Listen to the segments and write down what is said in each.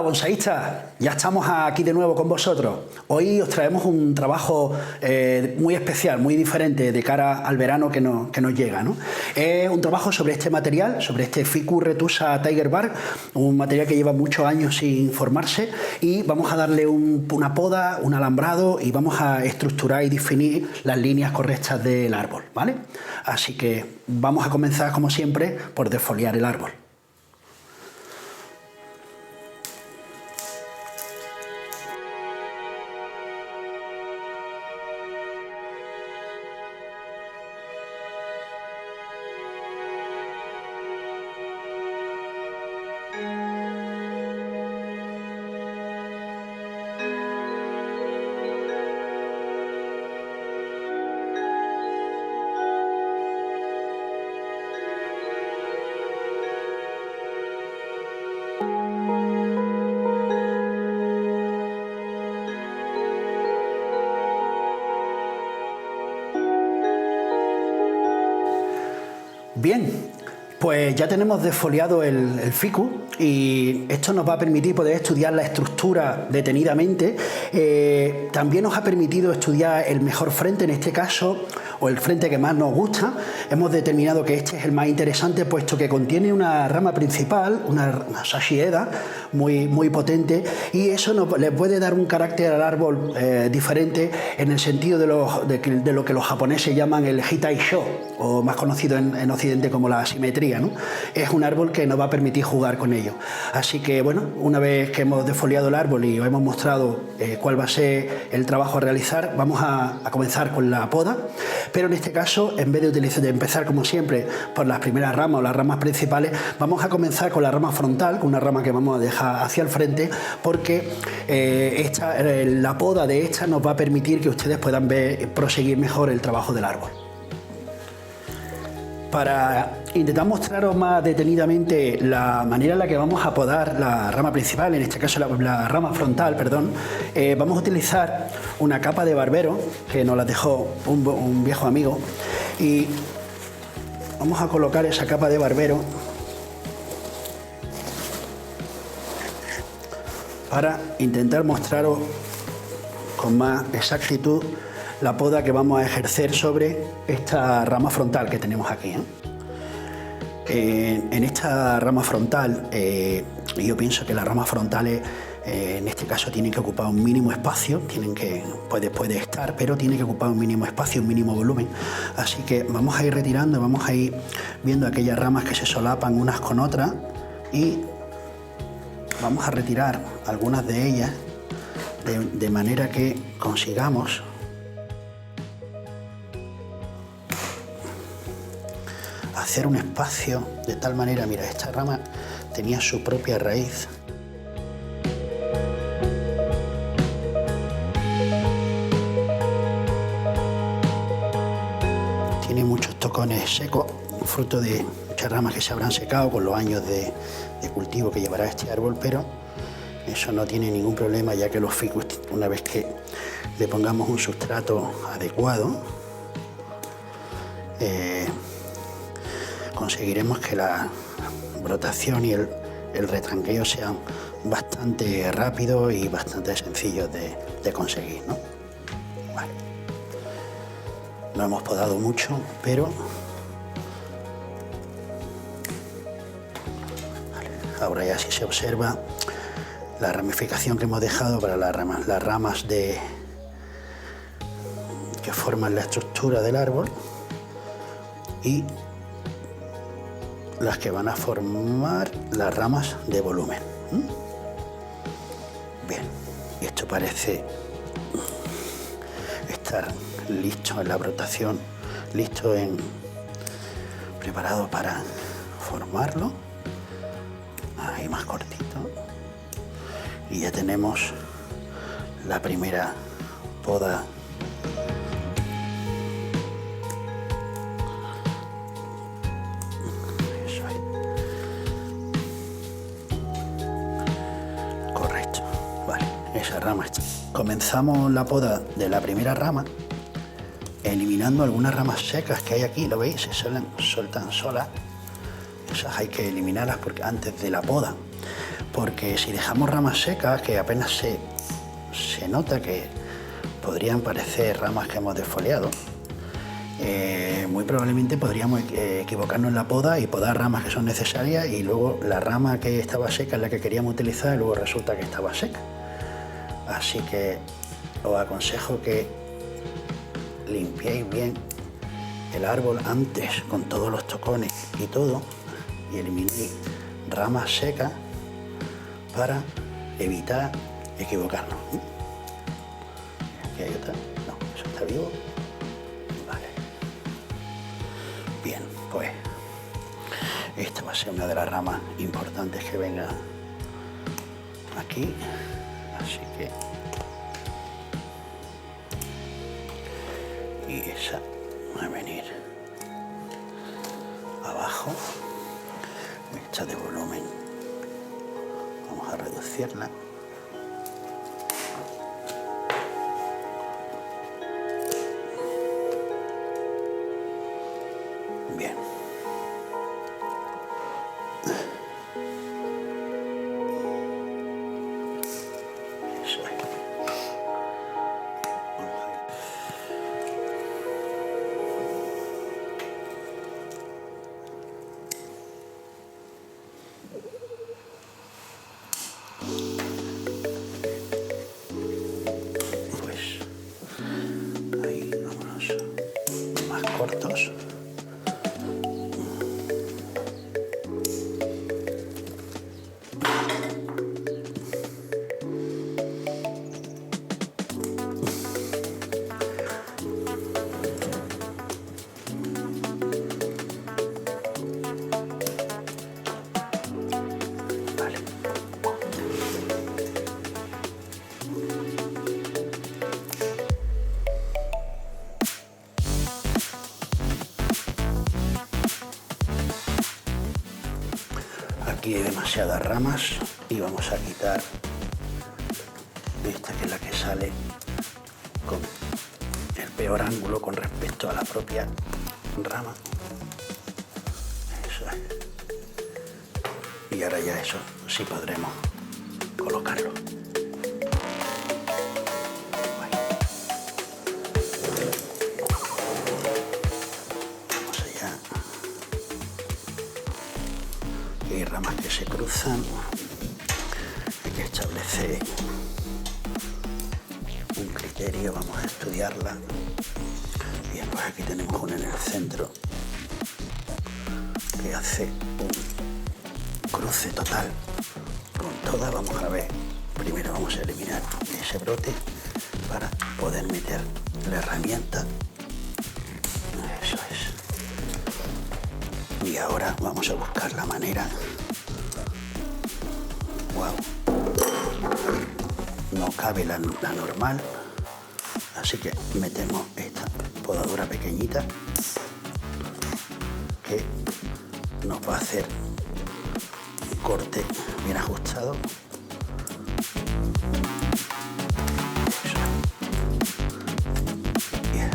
bonsaístas, ya estamos aquí de nuevo con vosotros. Hoy os traemos un trabajo muy especial, muy diferente de cara al verano que nos llega, ¿no? Es un trabajo sobre este material, sobre este Ficus retusa Tiger Bark, un material que lleva muchos años sin formarse, y vamos a darle una poda, un alambrado, y vamos a estructurar y definir las líneas correctas del árbol, ¿vale? Así que vamos a comenzar, como siempre, por defoliar el árbol. Bien, pues ya tenemos desfoliado el Ficus y esto nos va a permitir poder estudiar la estructura detenidamente. También nos ha permitido estudiar el mejor frente, en este caso, o el frente que más nos gusta. Hemos determinado que este es el más interesante, puesto que contiene una rama principal, una Sashieda muy potente, y eso le puede dar un carácter al árbol diferente, en el sentido de lo que los japoneses llaman el Hitai-sho, o más conocido en Occidente como la asimetría, ¿no? Es un árbol que nos va a permitir jugar con ello. Así que, bueno, una vez que hemos desfoliado el árbol y os hemos mostrado cuál va a ser el trabajo a realizar, vamos a comenzar con la poda. Pero en este caso, en vez de empezar como siempre por las primeras ramas o las ramas principales, vamos a comenzar con la rama frontal, con una rama que vamos a dejar hacia el frente, porque la poda de esta nos va a permitir que ustedes puedan proseguir mejor el trabajo del árbol. Para intentar mostraros más detenidamente la manera en la que vamos a podar la rama principal, en este caso la rama frontal, perdón, vamos a utilizar una capa de barbero que nos la dejó un viejo amigo, y vamos a colocar esa capa de barbero para intentar mostraros con más exactitud la poda que vamos a ejercer sobre esta rama frontal que tenemos aquí, en esta rama frontal, yo pienso que las ramas frontales en este caso tienen que ocupar un mínimo espacio, puede estar, pero tiene que ocupar un mínimo espacio, un mínimo volumen. Así que vamos a ir retirando, vamos a ir viendo aquellas ramas que se solapan unas con otras, y vamos a retirar algunas de ellas de manera que consigamos hacer un espacio de tal manera. Mira, esta rama tenía su propia raíz. Tiene muchos tocones secos, fruto de muchas ramas que se habrán secado con los años de cultivo que llevará este árbol, pero eso no tiene ningún problema, ya que los ficus, una vez que le pongamos un sustrato adecuado, conseguiremos que la brotación y el retranqueo sean bastante rápidos y bastante sencillos de conseguir, ¿no? Vale. No hemos podado mucho, pero vale. Ahora ya sí se observa la ramificación que hemos dejado para las ramas que forman la estructura del árbol, y las que van a formar las ramas de volumen. Bien, y esto parece estar listo en la brotación, preparado para formarlo. Ahí más cortito. Y ya tenemos la primera poda . Esa rama está. Comenzamos la poda de la primera rama, eliminando algunas ramas secas que hay aquí. ¿Lo veis? Se sueltan solas. Esas hay que eliminarlas porque antes de la poda. porque si dejamos ramas secas, que apenas se nota que podrían parecer ramas que hemos desfoliado, muy probablemente podríamos equivocarnos en la poda y podar ramas que son necesarias y luego la rama que estaba seca es la que queríamos utilizar y luego resulta que estaba seca. Así que os aconsejo que limpiéis bien el árbol antes con todos los tocones y todo y eliminéis ramas secas para evitar equivocarnos. Aquí hay otra. No, eso está vivo. Vale. Bien, pues esta va a ser una de las ramas importantes que venga aquí. Así que... y esa va a venir abajo. Esta de volumen vamos a reducirla. Bien. Eso es. Vamos a ir. Pues ahí vámonos más cortos. Vale. Aquí hay demasiadas ramas y vamos a quitar esta que es la que sale con el peor ángulo con respecto a la propia rama. Eso es. Y ahora ya eso sí podremos colocarlo. Vamos allá. Aquí hay ramas que se cruzan. Hay que establecer un criterio, vamos a estudiarla. Bien, pues aquí tenemos una en el centro que hace un cruce total con todas. Vamos a ver, primero vamos a eliminar ese brote para poder meter la herramienta. Eso es. Y ahora vamos a buscar la manera. Wow, no cabe la normal, así que metemos esta podadora pequeñita que nos va a hacer un corte bien ajustado. Bien.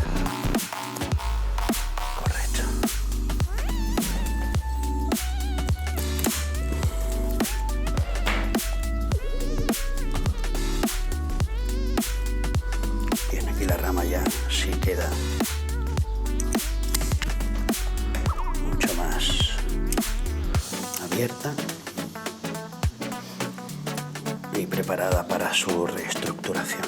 Correcto. Bien, aquí la rama ya sí queda mucho más abierta y preparada para su reestructuración.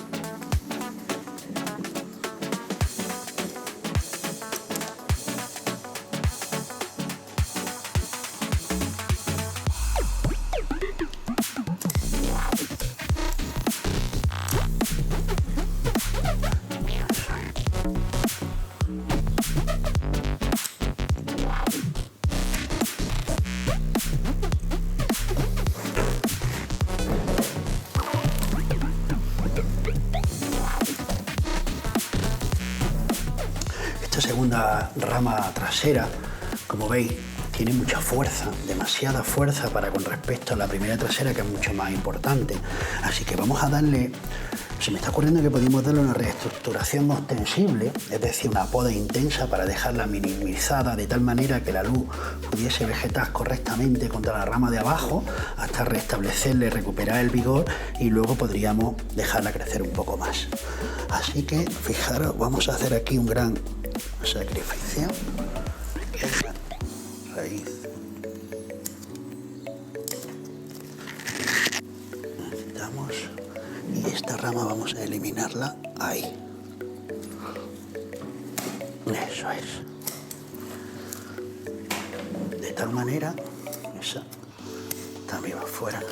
Esta segunda rama trasera, como veis, tiene mucha fuerza, demasiada fuerza para con respecto a la primera trasera, que es mucho más importante. Así que vamos a darle Se me está ocurriendo que podemos darle una reestructuración ostensible, es decir, una poda intensa para dejarla minimizada de tal manera que la luz pudiese vegetar correctamente contra la rama de abajo hasta restablecerle, recuperar el vigor y luego podríamos dejarla crecer un poco más. Así que, fijaros, vamos a hacer aquí un gran sacrificio. Raíz. Y esta rama vamos a eliminarla ahí. Eso es. De tal manera, esa también va fuera.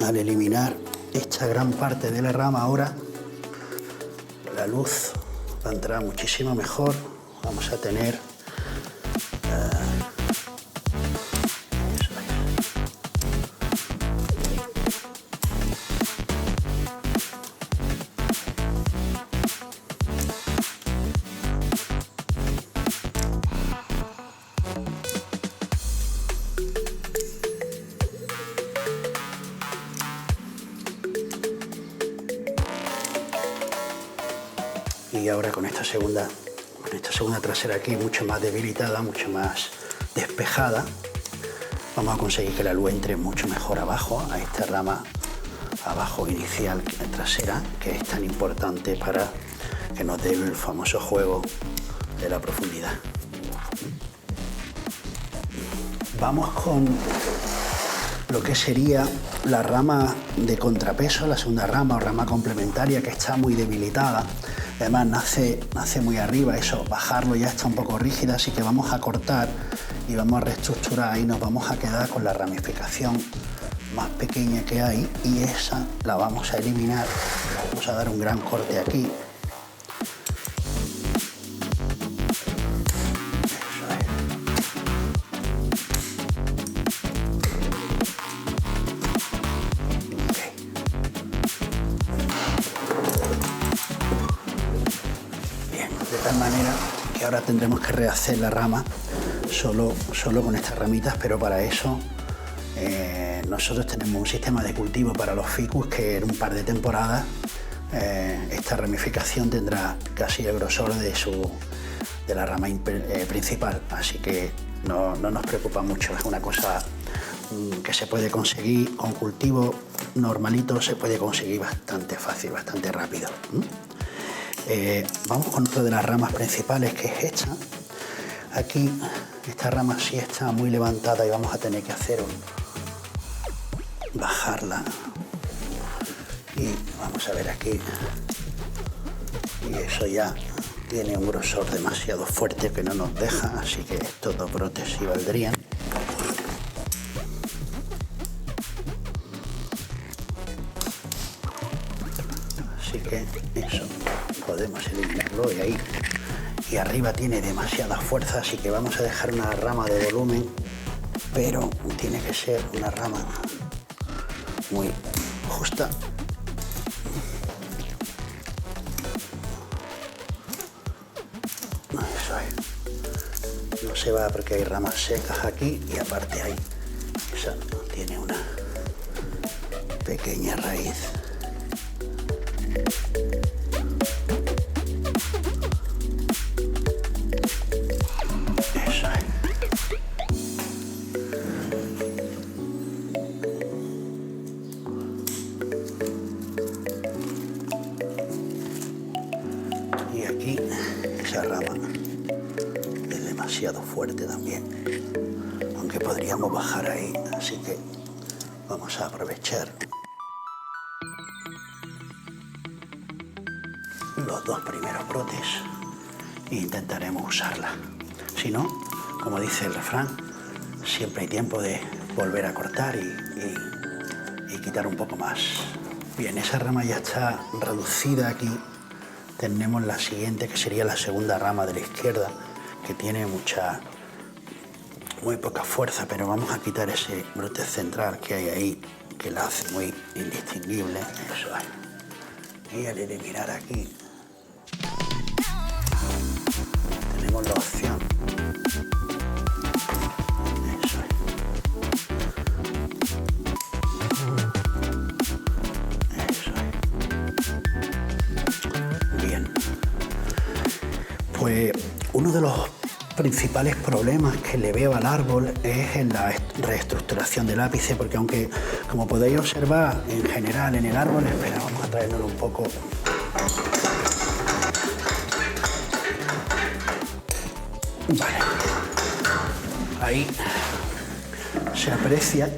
Al eliminar esta gran parte de la rama ahora, la luz va a entrar muchísimo mejor. Vamos a tener y ahora con esta segunda trasera aquí mucho más debilitada, mucho más despejada, vamos a conseguir que la luz entre mucho mejor abajo, a esta rama abajo inicial trasera, que es tan importante para que nos dé el famoso juego de la profundidad. Vamos con lo que sería la rama de contrapeso, la segunda rama o rama complementaria, que está muy debilitada. Además nace muy arriba, eso, bajarlo ya está un poco rígida, así que vamos a cortar y vamos a reestructurar y nos vamos a quedar con la ramificación más pequeña que hay y esa la vamos a eliminar. Vamos a dar un gran corte aquí. De tal manera que ahora tendremos que rehacer la rama solo con estas ramitas, pero para eso nosotros tenemos un sistema de cultivo para los ficus que en un par de temporadas esta ramificación tendrá casi el grosor de la rama principal, así que no nos preocupa mucho, es una cosa que se puede conseguir con cultivo normalito, se puede conseguir bastante fácil, bastante rápido. Vamos con otra de las ramas principales, que es esta. Aquí esta rama sí está muy levantada y vamos a tener que bajarla. Y vamos a ver aquí. Y eso ya tiene un grosor demasiado fuerte que no nos deja, así que estos dos brotes sí valdrían. Así que eso, podemos eliminarlo de ahí. Y arriba tiene demasiada fuerza, así que vamos a dejar una rama de volumen, pero tiene que ser una rama muy justa. Eso es. No se va porque hay ramas secas aquí y aparte esa tiene una pequeña raíz. Y aquí esa rama es demasiado fuerte también, aunque podríamos bajar ahí, así que vamos a aprovechar los dos primeros brotes e intentaremos usarla. Si no, como dice el refrán, siempre hay tiempo de volver a cortar y quitar un poco más. Bien, esa rama ya está reducida aquí. tenemos la siguiente, que sería la segunda rama de la izquierda, que tiene muy poca fuerza, pero vamos a quitar ese brote central que hay ahí, que la hace muy indistinguible. Eso es. Y al eliminar aquí, tenemos la opción. Eso es. Eso es. Bien. Pues uno de los principales problemas que le veo al árbol es en la reestructuración del ápice, porque aunque, como podéis observar, en general en el árbol, espera, vamos a traerlo un poco. Vale. Ahí se aprecia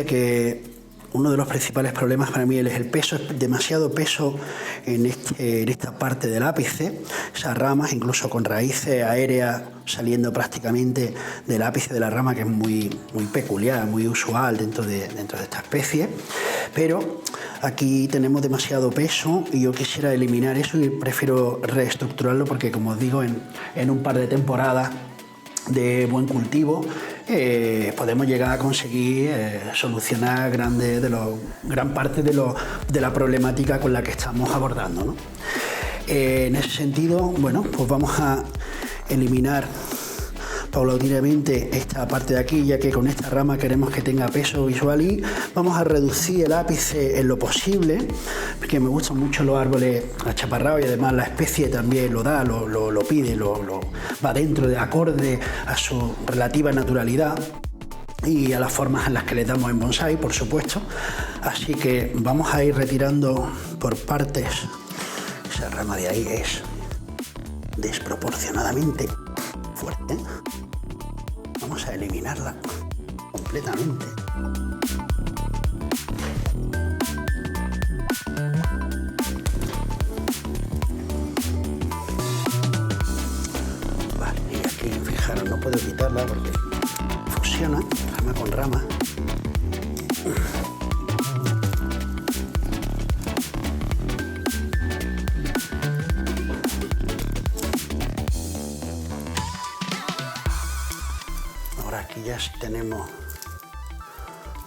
que uno de los principales problemas para mí es el peso, es demasiado peso en esta parte del ápice, esas ramas, incluso con raíces aéreas saliendo prácticamente del ápice de la rama, que es muy peculiar, muy usual dentro de esta especie. Pero aquí tenemos demasiado peso y yo quisiera eliminar eso y prefiero reestructurarlo porque, como os digo, en un par de temporadas de buen cultivo podemos llegar a conseguir solucionar gran parte de la problemática con la que estamos abordando, ¿no? En ese sentido, bueno, pues vamos a eliminar paulatinamente esta parte de aquí, ya que con esta rama queremos que tenga peso visual, y vamos a reducir el ápice en lo posible, porque me gustan mucho los árboles achaparrados y además la especie también lo da, lo pide, va dentro de acorde a su relativa naturalidad y a las formas en las que le damos en bonsái, por supuesto. Así que vamos a ir retirando por partes. Esa rama de ahí es desproporcionadamente fuerte. Vamos a eliminarla completamente. Vale, y aquí, fijaros, no puedo quitarla porque fusiona rama con rama. Aquí ya tenemos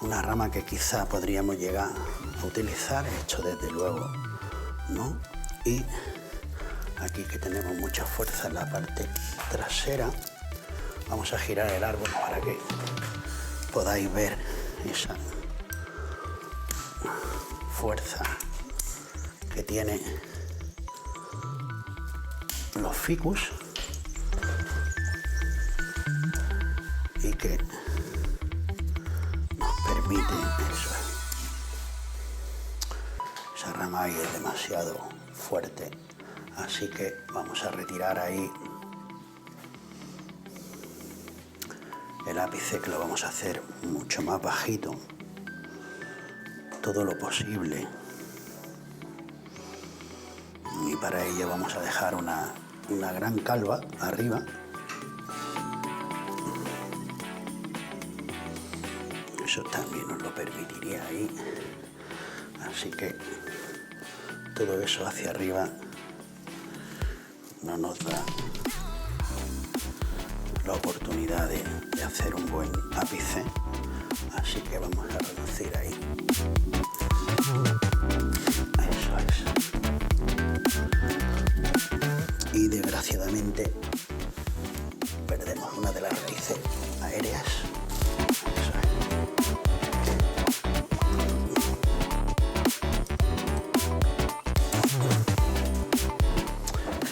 una rama que quizá podríamos llegar a utilizar, esto desde luego no, y aquí que tenemos mucha fuerza en la parte trasera, vamos a girar el árbol para que podáis ver esa fuerza que tiene los ficus y que nos permite eso. Esa rama ahí es demasiado fuerte, así que vamos a retirar ahí el ápice, que lo vamos a hacer mucho más bajito, todo lo posible, y para ello vamos a dejar una gran calva arriba. Eso también nos lo permitiría ahí, así que todo eso hacia arriba no nos da la oportunidad de hacer un buen ápice, así que vamos a reducir ahí. Eso es. Y desgraciadamente perdemos una de las raíces aéreas.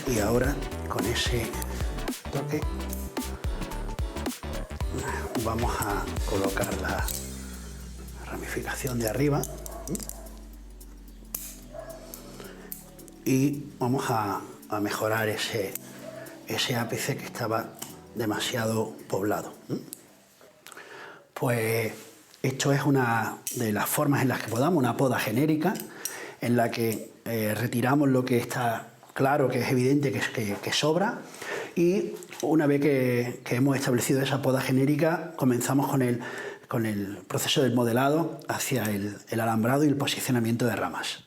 Y ahora, con ese toque, vamos a colocar la ramificación de arriba y vamos a mejorar ese ápice que estaba demasiado poblado. Pues esto es una de las formas en las que podamos, una poda genérica, en la que retiramos lo que está claro, que es evidente que sobra, y una vez que hemos establecido esa poda genérica, comenzamos con el proceso del modelado hacia el alambrado y el posicionamiento de ramas.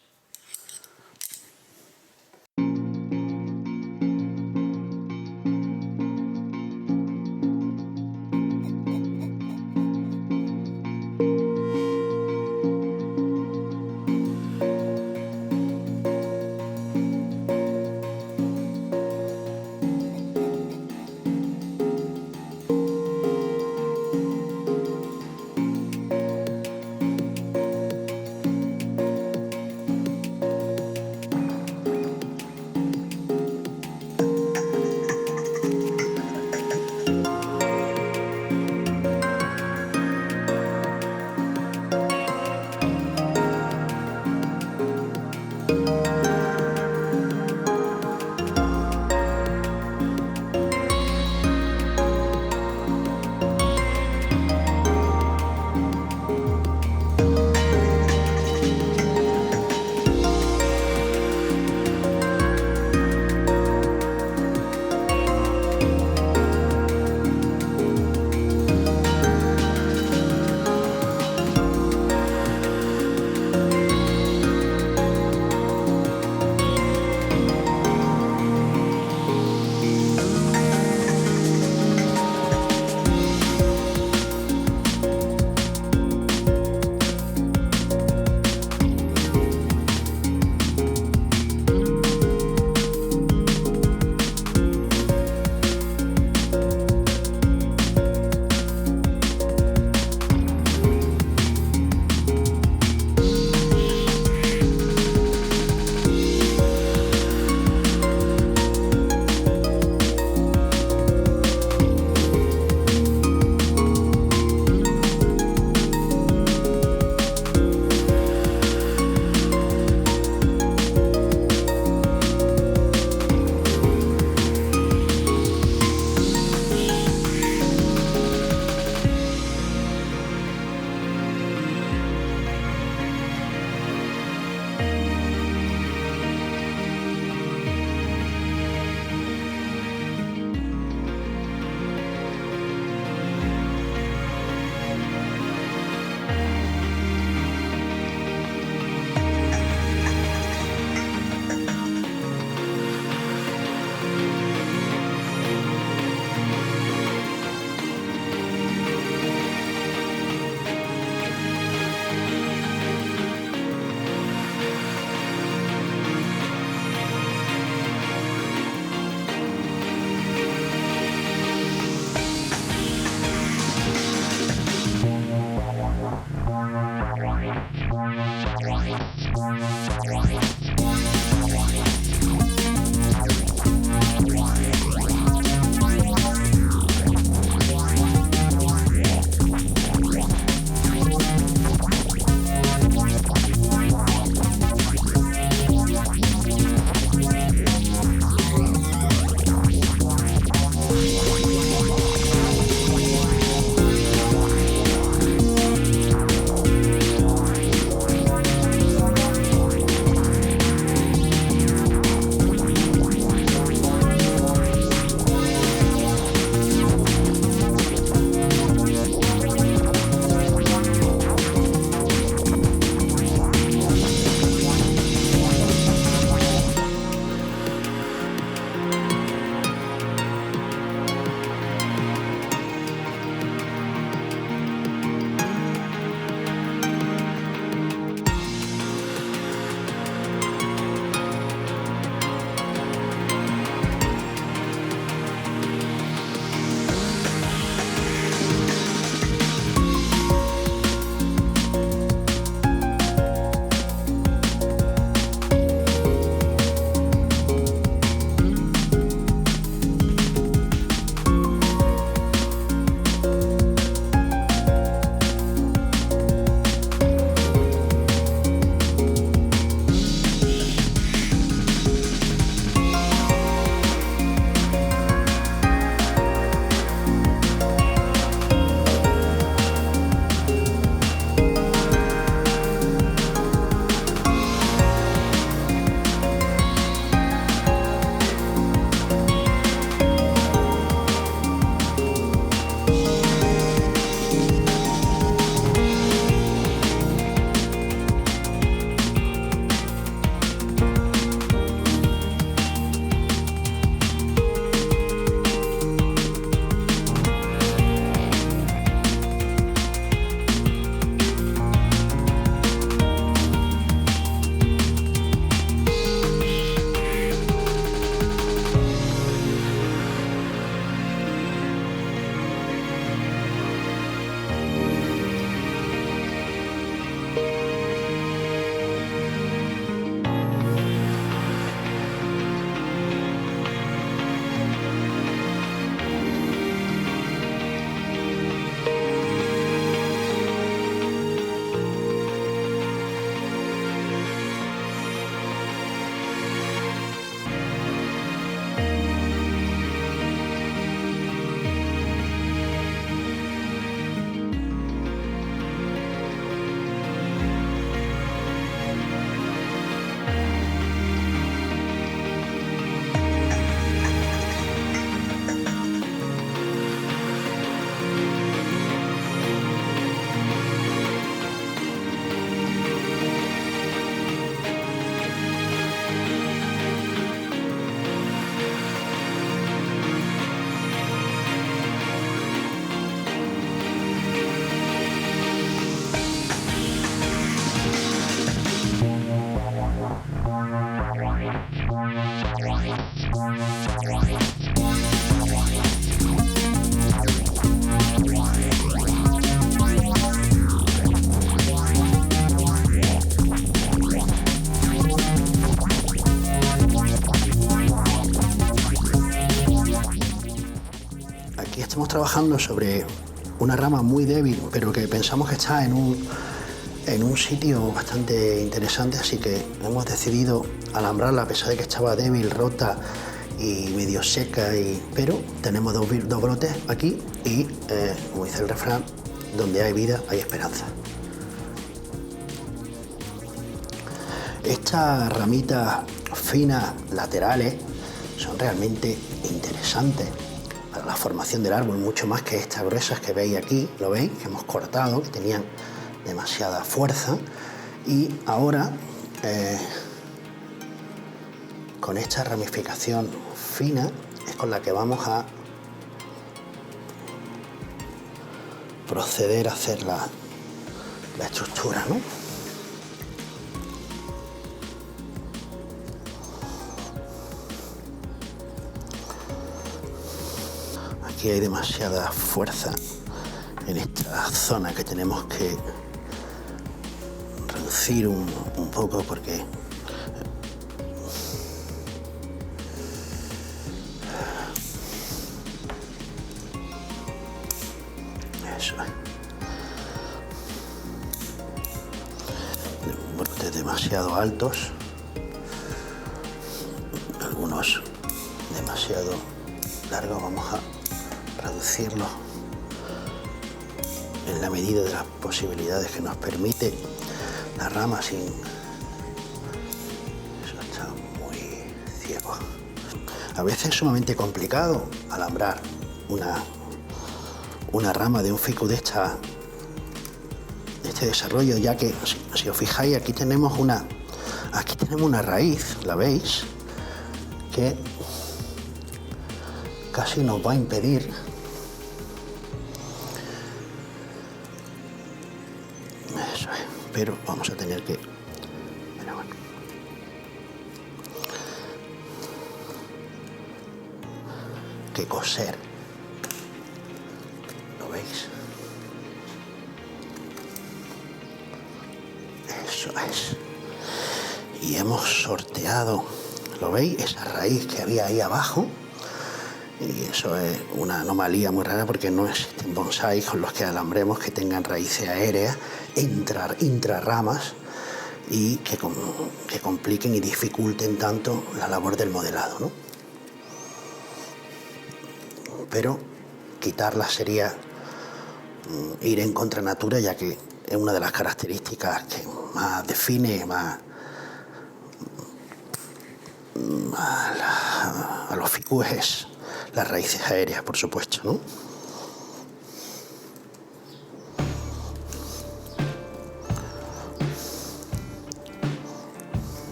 Estamos trabajando sobre una rama muy débil, pero que pensamos que está en un sitio bastante interesante, así que hemos decidido alambrarla a pesar de que estaba débil, rota y medio seca, pero tenemos dos brotes aquí y, como dice el refrán, donde hay vida hay esperanza. Estas ramitas finas laterales son realmente interesantes para la formación del árbol, mucho más que estas gruesas que veis aquí, lo veis, que hemos cortado, que tenían demasiada fuerza, y ahora con esta ramificación fina es con la que vamos a proceder a hacer la estructura, ¿no? Aquí hay demasiada fuerza en esta zona que tenemos que reducir un poco porque eso es. Brotes demasiado altos, algunos demasiado largos, vamos a reducirlo en la medida de las posibilidades que nos permite la rama sin... Eso está muy ciego. A veces es sumamente complicado alambrar una rama de un ficus de este desarrollo, ya que si os fijáis aquí tenemos una raíz, ¿la veis? Que casi nos va a impedir eso es, pero vamos a tener que coser, ¿lo veis? Eso es, y hemos sorteado, ¿lo veis? Esa raíz que había ahí abajo. Y eso es una anomalía muy rara porque no existen bonsáis con los que alambremos que tengan raíces aéreas intrarramas y que compliquen y dificulten tanto la labor del modelado, ¿no? Pero quitarlas sería ir en contra natura, ya que es una de las características que más define a los ficus es las raíces aéreas, por supuesto, ¿no?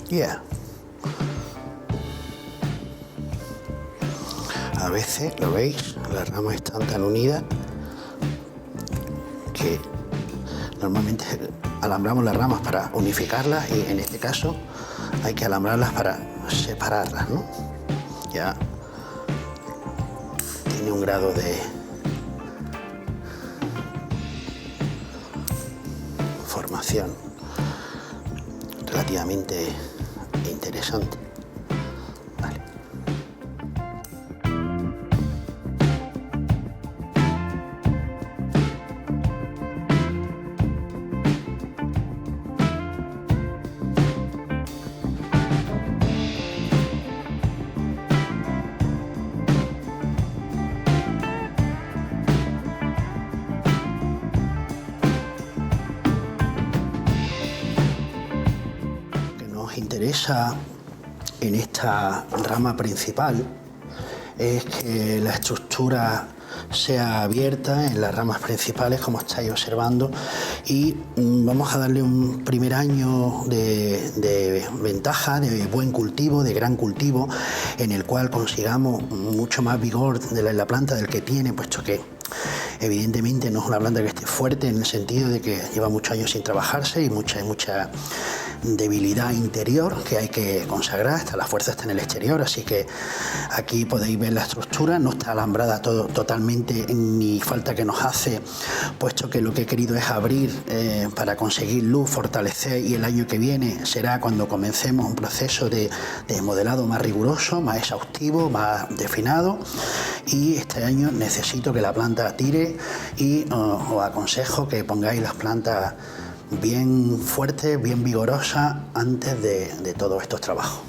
Yeah. A veces, ¿lo veis? Las ramas están tan unidas que normalmente alambramos las ramas para unificarlas y en este caso hay que alambrarlas para separarlas, ¿no? Ya tiene un grado de formación relativamente interesante. Vale. Interesa en esta rama principal es que la estructura sea abierta en las ramas principales, como estáis observando, y vamos a darle un primer año de ventaja, de buen cultivo, de gran cultivo, en el cual consigamos mucho más vigor de la planta del que tiene, puesto que evidentemente no es una planta que esté fuerte en el sentido de que lleva muchos años sin trabajarse y mucha debilidad interior que hay que consagrar, la fuerza está en el exterior, así que aquí podéis ver la estructura, no está alambrada totalmente ni falta que nos hace, puesto que lo que he querido es abrir para conseguir luz, fortalecer, y el año que viene será cuando comencemos un proceso de modelado más riguroso, más exhaustivo, más definado, y este año necesito que la planta tire y os aconsejo que pongáis las plantas bien fuertes, bien vigorosas antes de todos estos trabajos.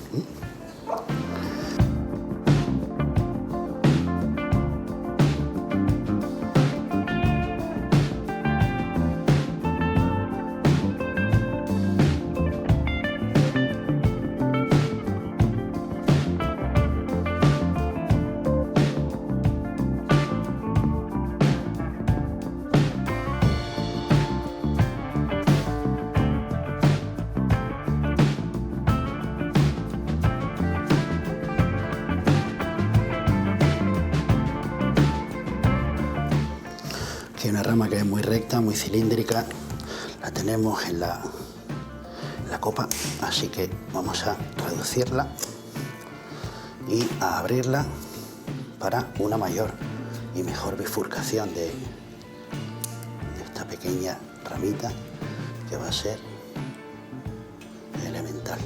Aquí hay una rama que es muy recta, muy cilíndrica, la tenemos en la copa, así que vamos a reducirla y a abrirla para una mayor y mejor bifurcación de esta pequeña ramita que va a ser elemental.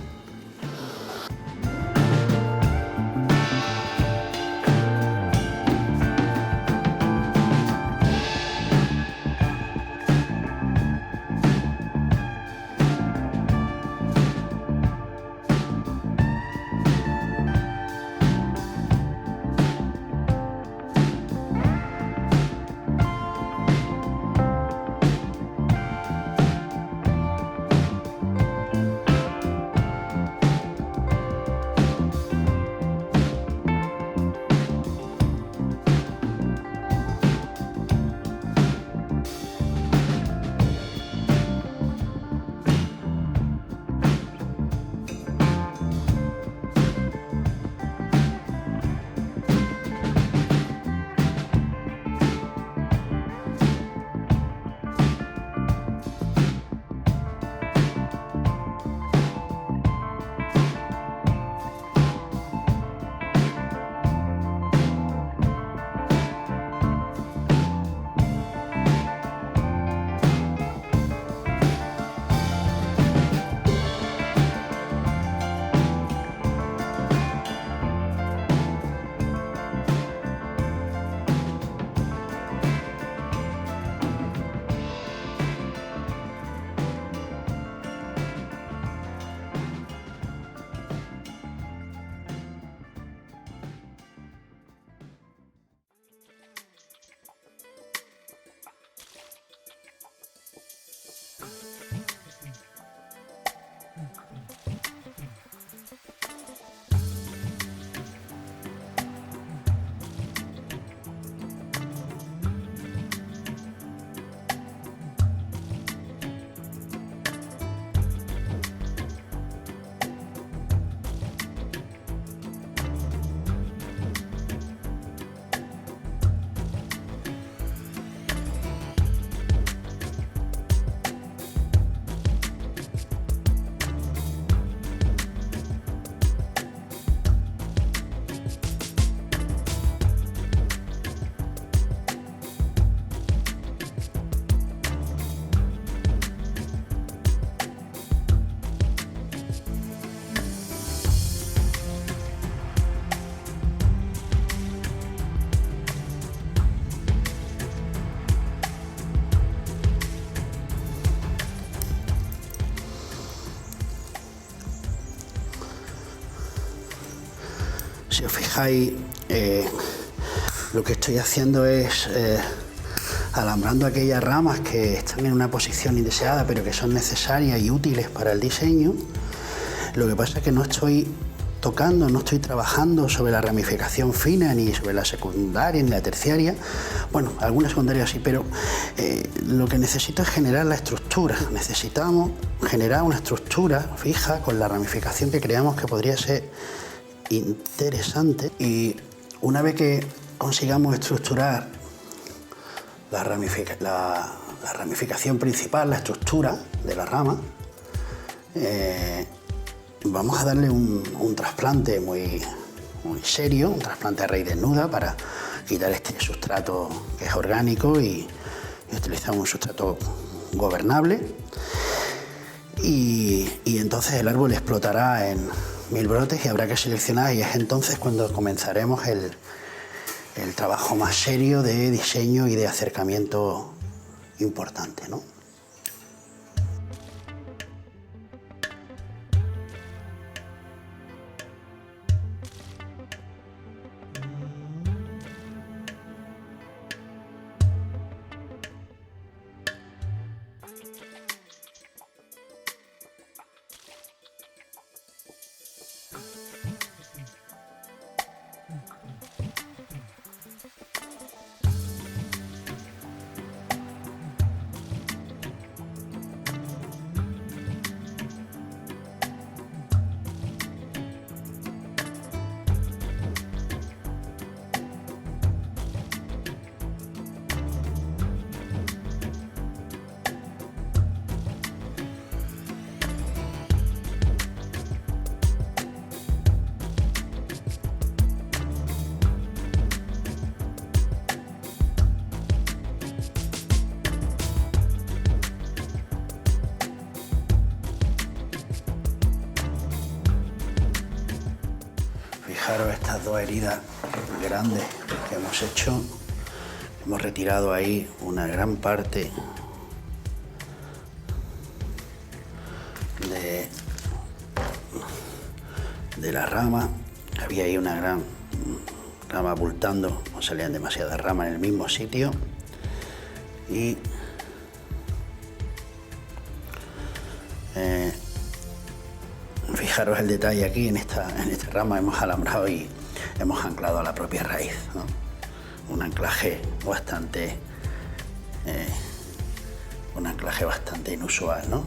Si os fijáis, lo que estoy haciendo es alambrando aquellas ramas que están en una posición indeseada, pero que son necesarias y útiles para el diseño. Lo que pasa es que no estoy tocando, no estoy trabajando sobre la ramificación fina, ni sobre la secundaria, ni la terciaria. Bueno, algunas secundarias sí, pero lo que necesito es generar la estructura. Necesitamos generar una estructura fija con la ramificación que creamos que podría ser interesante, y una vez que consigamos estructurar la ramificación principal, la estructura de la rama, vamos a darle un trasplante muy serio, un trasplante a raíz desnuda para quitar este sustrato que es orgánico y utilizar un sustrato gobernable. Y entonces el árbol explotará en 1000 brotes y habrá que seleccionar, y es entonces cuando comenzaremos el trabajo más serio de diseño y de acercamiento importante, ¿no? Fijaros estas dos heridas grandes que hemos hecho. Hemos retirado ahí una gran parte de la rama. Había ahí una gran rama abultando, no salían demasiadas ramas en el mismo sitio. Y fijaros el detalle aquí, en esta rama hemos alambrado y hemos anclado a la propia raíz, ¿no? Un anclaje bastante inusual, ¿no?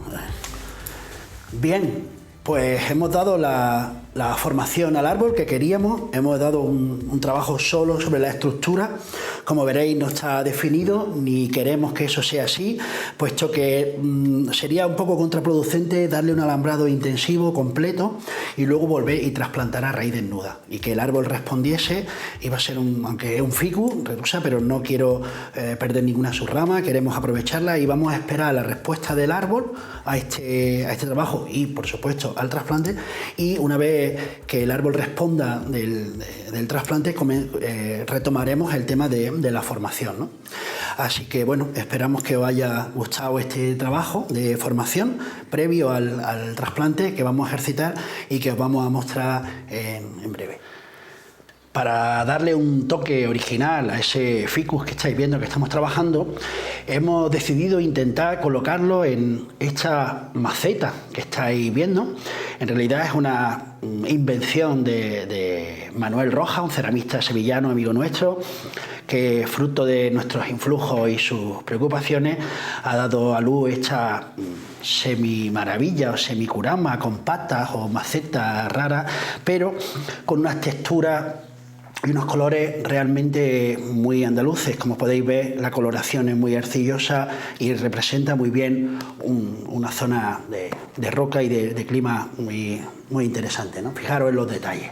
Bien, pues hemos dado la formación al árbol que queríamos, hemos dado un trabajo solo sobre la estructura. Como veréis, no está definido ni queremos que eso sea así, puesto que sería un poco contraproducente darle un alambrado intensivo, completo, y luego volver y trasplantar a raíz desnuda. Y que el árbol respondiese, iba a ser aunque es un ficus, retusa, pero no quiero perder ninguna subrama, queremos aprovecharla y vamos a esperar la respuesta del árbol a este trabajo y, por supuesto, al trasplante. Y una vez que el árbol responda del trasplante, retomaremos el tema de la formación, ¿no? Así que bueno, esperamos que os haya gustado este trabajo de formación previo al trasplante que vamos a ejercitar y que os vamos a mostrar en breve. Para darle un toque original a ese ficus que estáis viendo que estamos trabajando, hemos decidido intentar colocarlo en esta maceta que estáis viendo. En realidad es una invención de Manuel Rojas, un ceramista sevillano, amigo nuestro, que fruto de nuestros influjos y sus preocupaciones ha dado a luz esta semi-maravilla o semicurama con patas o macetas raras, pero con unas texturas y unos colores realmente muy andaluces. Como podéis ver, la coloración es muy arcillosa y representa muy bien una zona de roca y de clima muy interesante, ¿no? Fijaros en los detalles.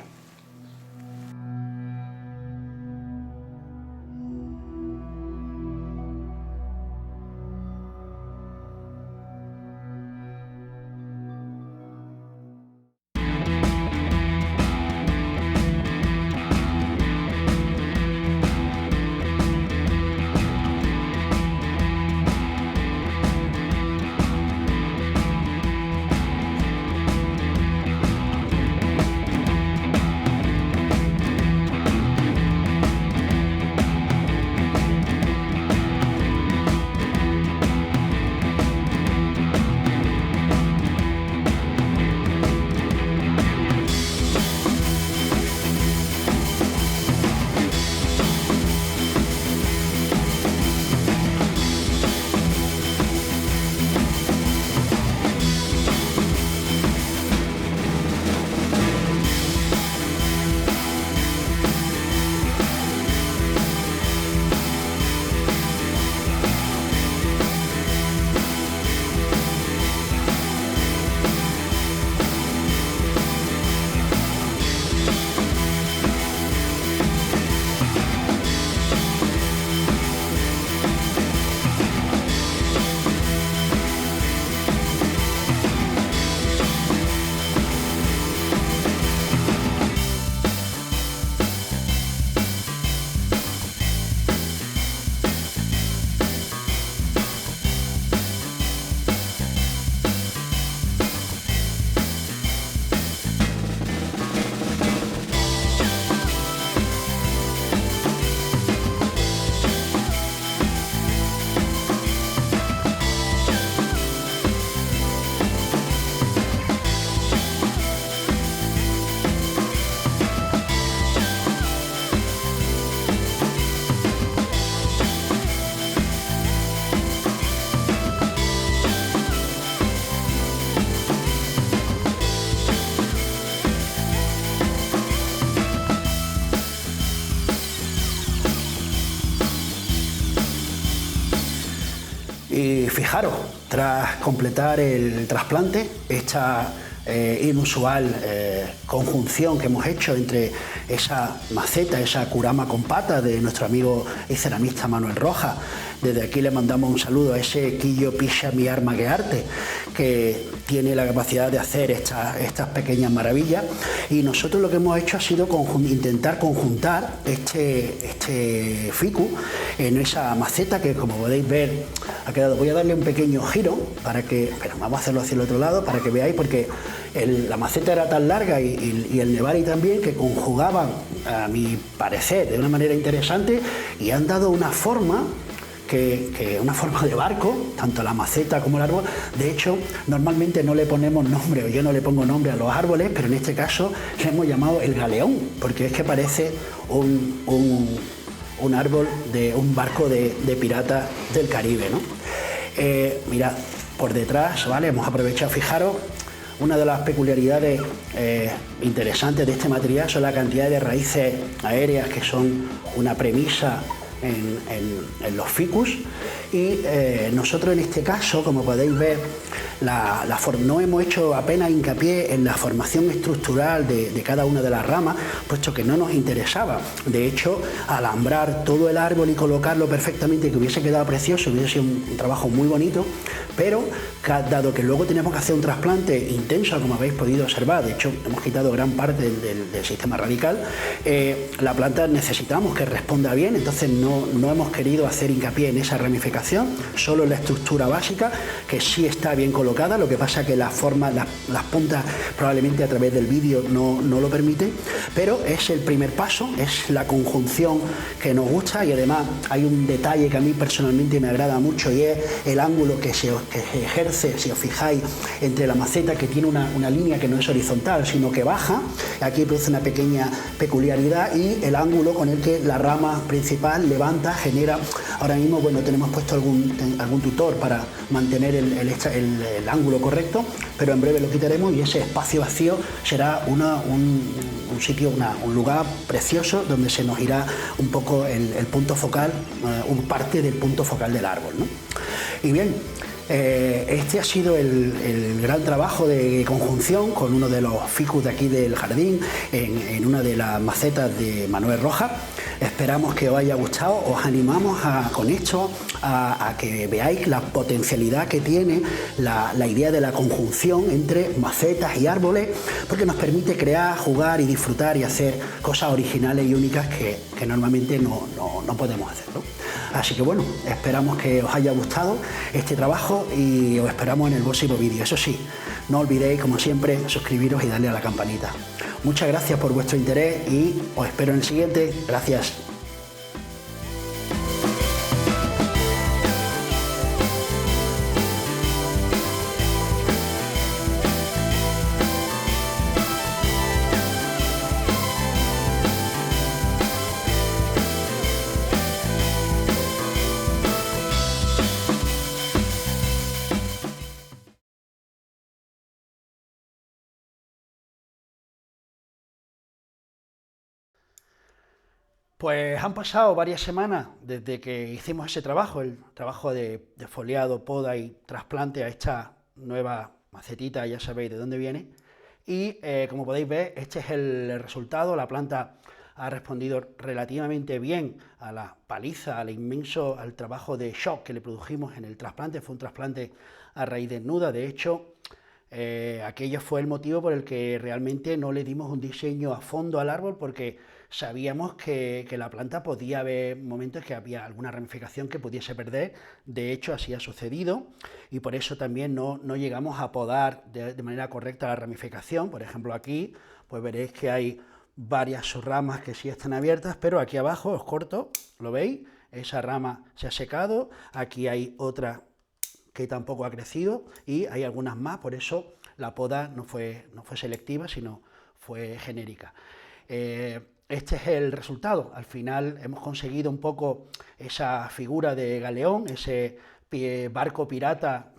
fijaros, tras completar el trasplante, esta inusual conjunción que hemos hecho entre esa maceta, esa curama con pata de nuestro amigo y ceramista Manuel Rojas. Desde aquí le mandamos un saludo a ese Quillo Piscia mi arma que arte, que tiene la capacidad de hacer estas pequeñas maravillas. Y nosotros lo que hemos hecho ha sido intentar conjuntar este ficus en esa maceta que, como podéis ver, ha quedado. Voy a darle un pequeño giro para que, pero vamos a hacerlo hacia el otro lado para que veáis, porque la maceta era tan larga y el Nevari también, que conjugaban, a mi parecer, de una manera interesante, y han dado una forma una forma de barco, tanto la maceta como el árbol. De hecho, normalmente no le ponemos nombre, o yo no le pongo nombre a los árboles, pero en este caso le hemos llamado el galeón, porque es que parece un árbol de un barco de piratas del Caribe, ¿no? Mirad, por detrás, ¿vale? Hemos aprovechado, fijaros, una de las peculiaridades interesantes de este material son la cantidad de raíces aéreas que son una premisa en los ficus, y nosotros en este caso, como podéis ver, no hemos hecho apenas hincapié en la formación estructural de cada una de las ramas, puesto que no nos interesaba. De hecho, alambrar todo el árbol y colocarlo perfectamente, que hubiese quedado precioso, hubiese sido un trabajo muy bonito, pero dado que luego tenemos que hacer un trasplante intenso, como habéis podido observar, de hecho hemos quitado gran parte del sistema radical, la planta necesitamos que responda bien, entonces no hemos querido hacer hincapié en esa ramificación, solo en la estructura básica, que sí está bien colocada. Lo que pasa es que las puntas probablemente a través del vídeo no lo permiten, pero es el primer paso, es la conjunción que nos gusta. Y además hay un detalle que a mí personalmente me agrada mucho, y es el ángulo que se ejerce, si os fijáis, entre la maceta, que tiene una línea que no es horizontal, sino que baja. Aquí produce una pequeña peculiaridad, y el ángulo con el que la rama principal levanta, genera. Ahora mismo, bueno, tenemos puesto algún tutor para mantener el ángulo correcto, pero en breve lo quitaremos, y ese espacio vacío será un sitio, un lugar precioso donde se nos irá un poco el punto focal, parte del punto focal del árbol, ¿no? Y bien, este ha sido el gran trabajo de conjunción con uno de los ficus de aquí del jardín, en una de las macetas de Manuel Rojas. Esperamos que os haya gustado. Os animamos con esto a que veáis la potencialidad que tiene la idea de la conjunción entre macetas y árboles, porque nos permite crear, jugar y disfrutar y hacer cosas originales y únicas que normalmente no podemos hacer, ¿no? Así que bueno, esperamos que os haya gustado este trabajo, y os esperamos en el próximo vídeo. Eso sí, no olvidéis, como siempre, suscribiros y darle a la campanita. Muchas gracias por vuestro interés y os espero en el siguiente. Gracias. Pues han pasado varias semanas desde que hicimos ese trabajo, el trabajo de foliado, poda y trasplante a esta nueva macetita. Ya sabéis de dónde viene. Y como podéis ver, este es el resultado. La planta ha respondido relativamente bien a la paliza, al trabajo de shock que le produjimos en el trasplante. Fue un trasplante a raíz desnuda. De hecho, aquello fue el motivo por el que realmente no le dimos un diseño a fondo al árbol, porque sabíamos que la planta podía haber momentos que había alguna ramificación que pudiese perder. De hecho, así ha sucedido, y por eso también no llegamos a podar de manera correcta la ramificación. Por ejemplo, aquí pues veréis que hay varias ramas que sí están abiertas, pero aquí abajo, os corto, ¿lo veis? Esa rama se ha secado, aquí hay otra que tampoco ha crecido, y hay algunas más. Por eso la poda no fue selectiva, sino fue genérica. Este es el resultado. Al final hemos conseguido un poco esa figura de galeón, ese barco pirata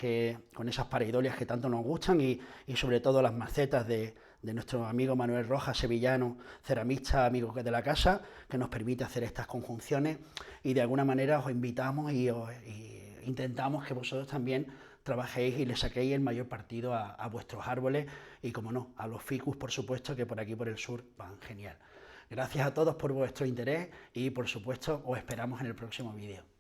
con esas pareidolias que tanto nos gustan, y sobre todo las macetas de nuestro amigo Manuel Rojas, sevillano, ceramista, amigo de la casa, que nos permite hacer estas conjunciones. Y de alguna manera os invitamos y intentamos que vosotros también trabajéis y le saquéis el mayor partido a vuestros árboles y, como no, a los ficus, por supuesto, que por aquí por el sur van genial. Gracias a todos por vuestro interés y, por supuesto, os esperamos en el próximo vídeo.